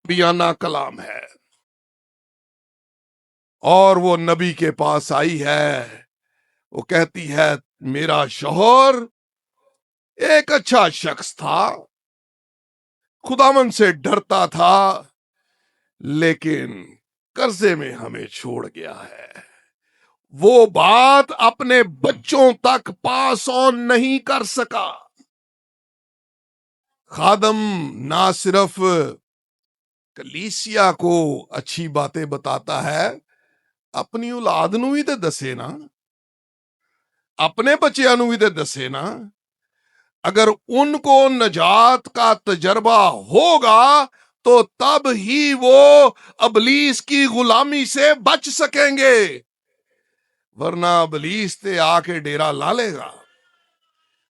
بیانہ کلام ہے، اور وہ نبی کے پاس آئی ہے، وہ کہتی ہے میرا شوہر ایک اچھا شخص تھا، خداوند سے ڈرتا تھا، لیکن قرضے میں ہمیں چھوڑ گیا ہے۔ وہ بات اپنے بچوں تک پاس آن نہیں کر سکا۔ خادم نہ صرف کلیسیا کو اچھی باتیں بتاتا ہے، اپنی اولاد نو بھی تے دسے نا، اپنے بچیاں نو بھی تے دسے نا۔ اگر ان کو نجات کا تجربہ ہوگا تو تب ہی وہ ابلیس کی غلامی سے بچ سکیں گے، ورنہ ابلیس تے آ کے ڈیرا لا لے گا،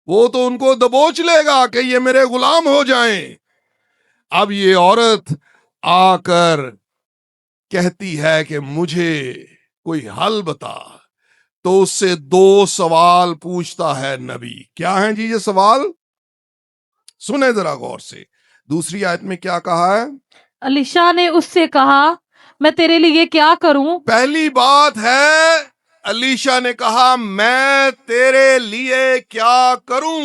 وہ تو ان کو دبوچ لے گا کہ یہ میرے غلام ہو جائیں۔ اب یہ عورت آ کر کہتی ہے کہ مجھے کوئی حل بتا، تو اس سے 2 سوال پوچھتا ہے نبی۔ کیا ہیں جی یہ سوال؟ سنیں ذرا غور سے، دوسری آیت میں کیا کہا ہے؟ الیشا نے اس سے کہا میں تیرے لیے کیا کروں؟ پہلی بات ہے، الیشا نے کہا میں تیرے لیے کیا کروں۔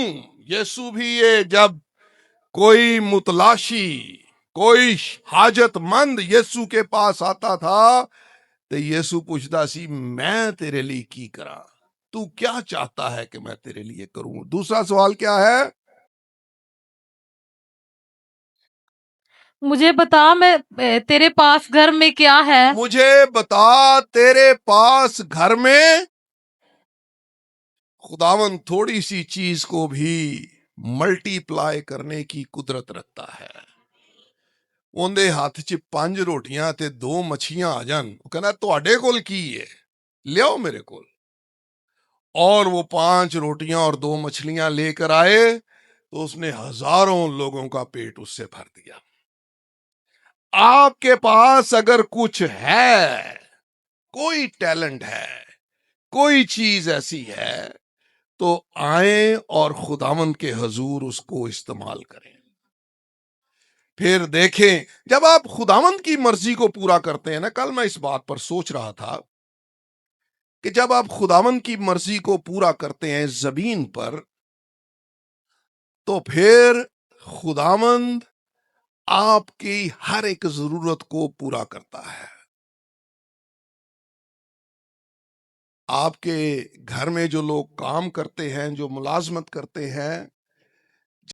یسوع بھی یہ جب کوئی متلاشی، کوئی حاجت مند یسوع کے پاس آتا تھا تو یسوع پوچھتا سی میں تیرے لیے کی کراں، تو کیا چاہتا ہے کہ میں تیرے لیے کروں؟ دوسرا سوال کیا ہے؟ مجھے بتا میں تیرے پاس گھر میں کیا ہے؟ مجھے بتا تیرے پاس گھر میں۔ خداوند تھوڑی سی چیز کو بھی ملٹی پلائی کرنے کی قدرت رکھتا ہے۔ اندے ہاتھ چ 5 روٹیاں تے 2 مچھیاں آ جان، وہ کہنا تواڈے کول کی ہے، لیاؤ میرے کول۔ اور وہ 5 روٹیاں اور 2 مچھلیاں لے کر آئے تو اس نے ہزاروں لوگوں کا پیٹ اس سے بھر دیا۔ آپ کے پاس اگر کچھ ہے، کوئی ٹیلنٹ ہے، کوئی چیز ایسی ہے، تو آئیں اور خداوند کے حضور اس کو استعمال کریں۔ پھر دیکھیں جب آپ خداوند کی مرضی کو پورا کرتے ہیں نا، کل میں اس بات پر سوچ رہا تھا کہ جب آپ خداوند کی مرضی کو پورا کرتے ہیں زمین پر، تو پھر خداوند آپ کی ہر ایک ضرورت کو پورا کرتا ہے۔ آپ کے گھر میں جو لوگ کام کرتے ہیں، جو ملازمت کرتے ہیں،